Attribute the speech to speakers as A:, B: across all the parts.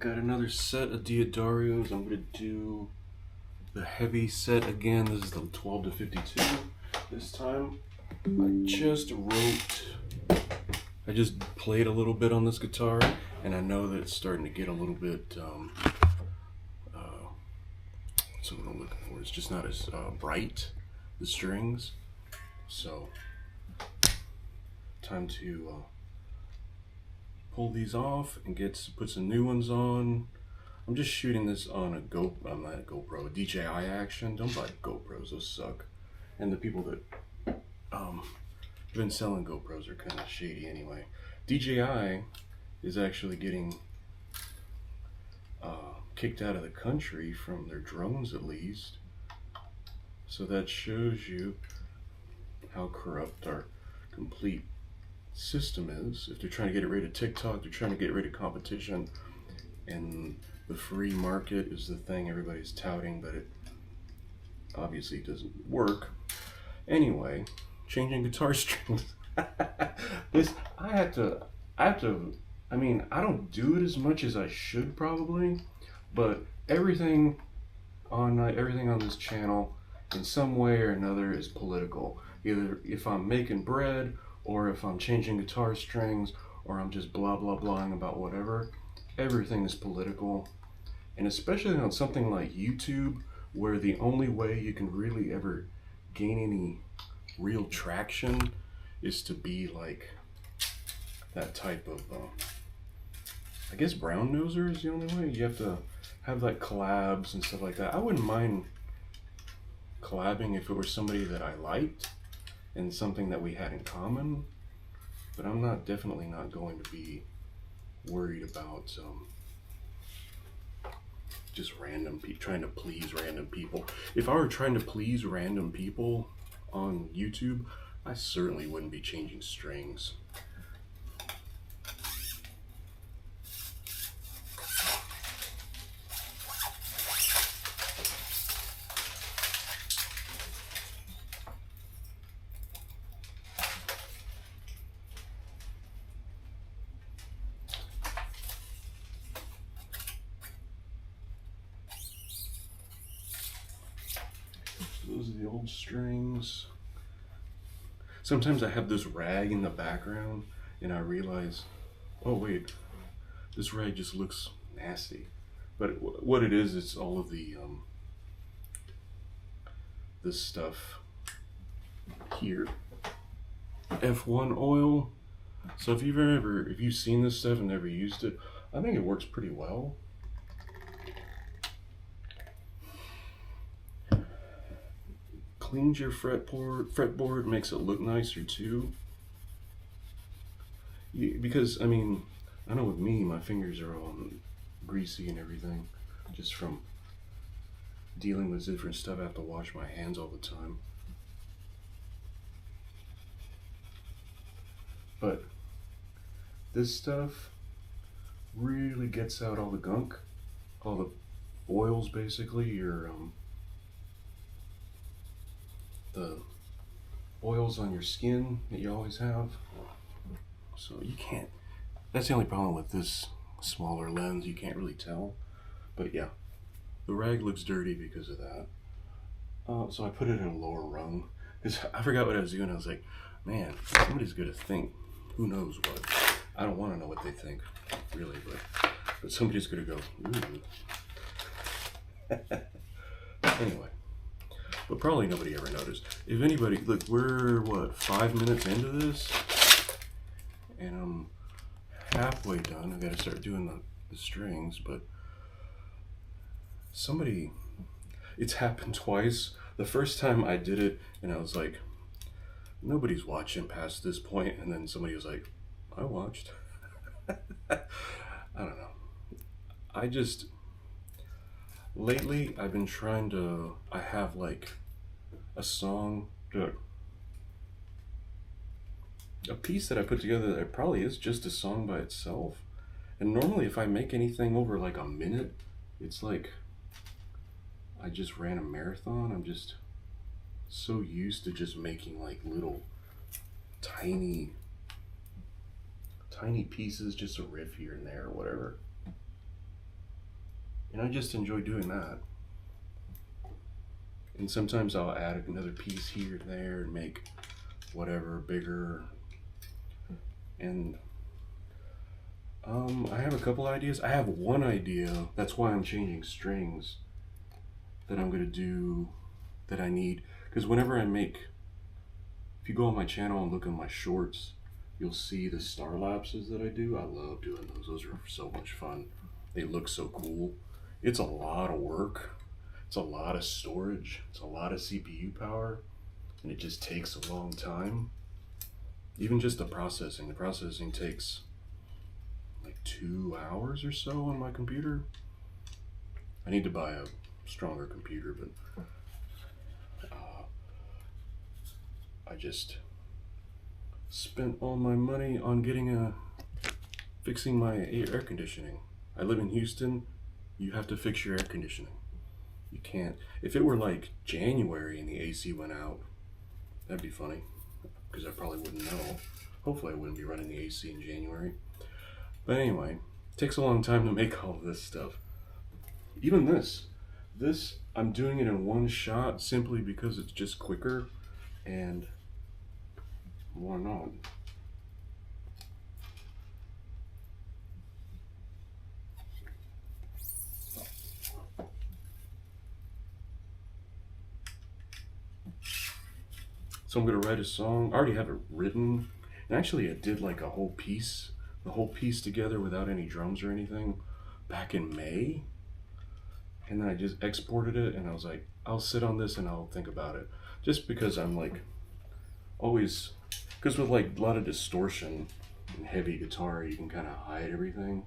A: Got another set of Diodarios. I'm going to do the heavy set again. This is the 12 to 52. This time I just played a little bit on this guitar, and I know that it's starting to get a little bit, what's what I'm looking for? It's just not as bright, the strings. So, time to pull these off and put some new ones on. I'm just shooting this on a DJI Action. Don't buy GoPros, those suck. And the people that have been selling GoPros are kind of shady anyway. DJI is actually getting kicked out of the country from their drones, at least. So that shows you how corrupt our complete system is. If they're trying to get rid of TikTok, they're trying to get rid of competition, and the free market is the thing everybody's touting, but it obviously doesn't work. Anyway, changing guitar strings. I mean, I don't do it as much as I should probably, but everything on this channel in some way or another is political. Either if I'm making bread, or if I'm changing guitar strings, or I'm just blah blah blahing about whatever, everything is political. And especially on something like YouTube, where the only way you can really ever gain any real traction is to be like that type of, I guess brown noser is the only way. You have to have like collabs and stuff like that. I wouldn't mind collabing if it were somebody that I liked and something that we had in common, but I'm definitely not going to be worried about just trying to please random people. If I were trying to please random people on YouTube, I certainly wouldn't be changing strings. Those are the old strings. Sometimes I have this rag in the background and I realize, oh wait, this rag just looks nasty. But what it is, it's all of the this stuff here. F1 oil. So if you've seen this stuff and never used it, I think it works pretty well. Cleans your fretboard, makes it look nicer too. Because I mean, I know with me, my fingers are all greasy and everything, just from dealing with different stuff. I have to wash my hands all the time. But this stuff really gets out all the gunk, all the oils, basically, the oils on your skin that you always have. So you can't, that's the only problem with this smaller lens, you can't really tell. But yeah, the rag looks dirty because of that. So I put it in a lower rung, because I forgot what I was doing. I was like, man, somebody's gonna think, who knows what. I don't want to know what they think, really, but somebody's gonna go, ooh. Anyway. But probably nobody ever noticed. If anybody, look, we're what, 5 minutes into this? And I'm halfway done. I gotta start doing the strings, but it's happened twice. The first time I did it, and I was like, nobody's watching past this point, and then somebody was like, I watched. I don't know. Lately, I've been I have like a song, a piece that I put together that probably is just a song by itself. And normally if I make anything over like a minute, it's like I just ran a marathon. I'm just so used to just making like little tiny pieces, just a riff here and there or whatever. and I just enjoy doing that. And sometimes I'll add another piece here and there and make whatever bigger. And I have a couple ideas. I have one idea. That's why I'm changing strings. That I'm gonna do. That I need. Because whenever I make, if you go on my channel and look at my shorts, you'll see the star lapses that I do. I love doing those. Those are so much fun. They look so cool. It's a lot of work. It's a lot of storage. It's a lot of CPU power. And it just takes a long time. Even just the processing. The processing takes like 2 hours or so on my computer. I need to buy a stronger computer, but I just spent all my money on fixing my air conditioning. I live in Houston. You have to fix your air conditioning. You can't. If it were like January and the AC went out, that'd be funny, because I probably wouldn't know. Hopefully I wouldn't be running the AC in January. But anyway, it takes a long time to make all of this stuff. Even this I'm doing it in one shot simply because it's just quicker, and why not? So I'm gonna write a song. I already have it written. And actually I did like the whole piece together without any drums or anything back in May. And then I just exported it and I was like, I'll sit on this and I'll think about it. Just because I'm like, always, because with like a lot of distortion and heavy guitar, you can kind of hide everything.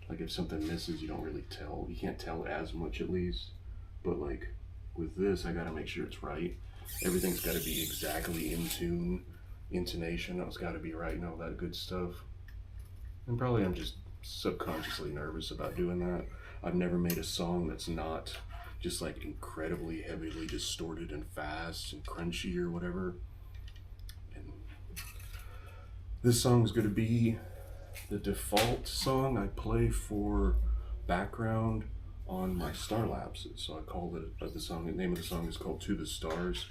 A: Like if something misses, you don't really tell. You can't tell as much at least. But like with this, I gotta make sure it's right. Everything's gotta be exactly in tune. Intonation, it's gotta be right and all that good stuff. And probably I'm just subconsciously nervous about doing that. I've never made a song that's not just like incredibly heavily distorted and fast and crunchy or whatever. And this song is gonna be the default song I play for background on my star lapses. So I called it, the name of the song is called To the Stars.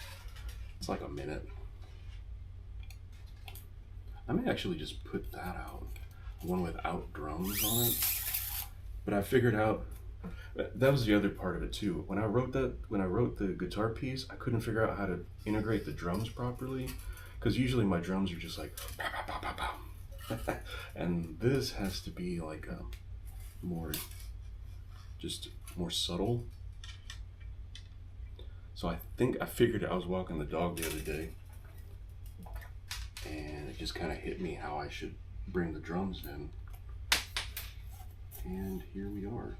A: It's like a minute. I may actually just put that out, one without drums on it. But I figured out, that was the other part of it too. When I wrote the guitar piece, I couldn't figure out how to integrate the drums properly, because usually my drums are just like pow, pow, pow, pow, pow. And this has to be like a more subtle. So I think I figured it. I was walking the dog the other day and it just kind of hit me how I should bring the drums in. And here we are.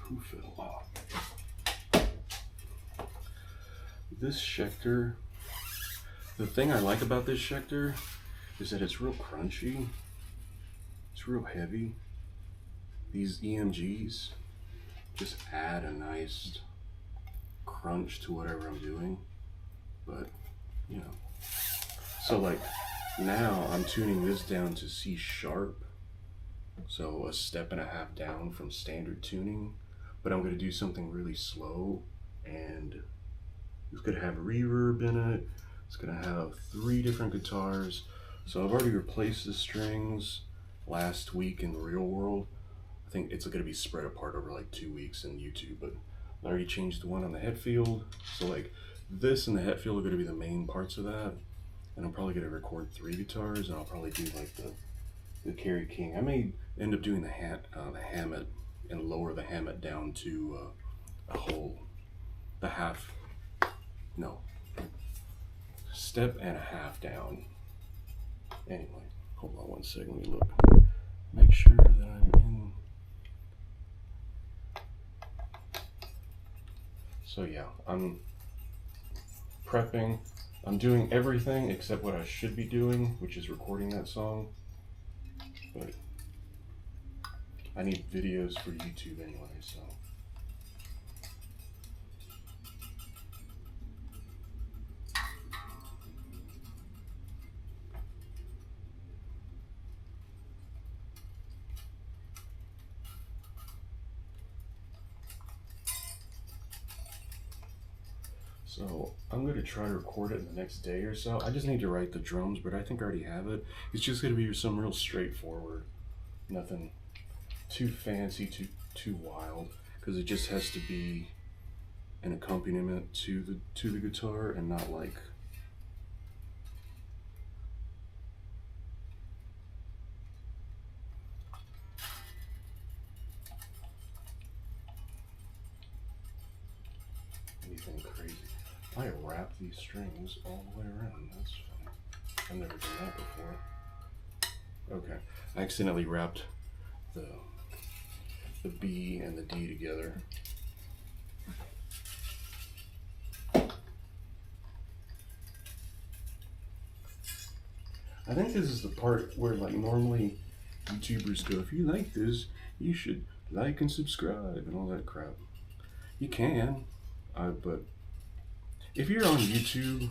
A: Who fell off? This Schecter, the thing I like about this Schecter is that it's real crunchy. It's real heavy. These EMGs just add a nice crunch to whatever I'm doing. But, you know. So like now I'm tuning this down to C sharp. So a step and a half down from standard tuning. But I'm gonna do something really slow, and it's gonna have reverb in it. It's gonna have 3 different guitars. So I've already replaced the strings last week in the real world. I think it's gonna be spread apart over like 2 weeks in YouTube, but I already changed the one on the head field. So like this and the head field are gonna be the main parts of that. And I'm probably gonna record 3 guitars, and I'll probably do like the Carry King. I may end up doing the Hammett and lower the Hammett down to step and a half down. Anyway, hold on one second, let me look. Make sure that I'm in. So yeah, I'm prepping. I'm doing everything except what I should be doing, which is recording that song. But I need videos for YouTube anyway, so So I'm gonna try to record it in the next day or so. I just need to write the drums, but I think I already have it. It's just gonna be some real straightforward, nothing too fancy, too wild, because it just has to be an accompaniment to the guitar and not like anything crazy. I wrap these strings all the way around. That's funny. I've never done that before. Okay, I accidentally wrapped the B and the D together. I think this is the part where like normally YouTubers go, if you like this, you should like and subscribe and all that crap. You can, but if you're on YouTube,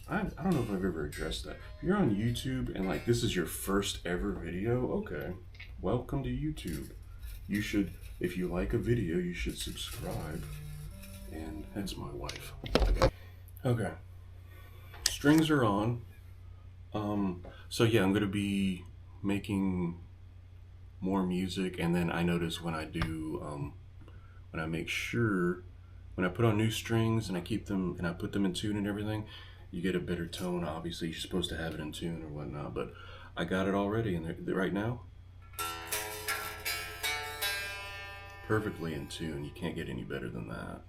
A: I don't know if I've ever addressed that. If you're on YouTube and like this is your first ever video, okay, welcome to YouTube. You should, if you like a video, you should subscribe. And that's my wife. Okay. Strings are on. So yeah, I'm gonna be making more music, and then I notice when I do, when I make sure, when I put on new strings and I keep them and I put them in tune and everything, you get a better tone. Obviously, you're supposed to have it in tune or whatnot, but I got it already, and right now, perfectly in tune. You can't get any better than that.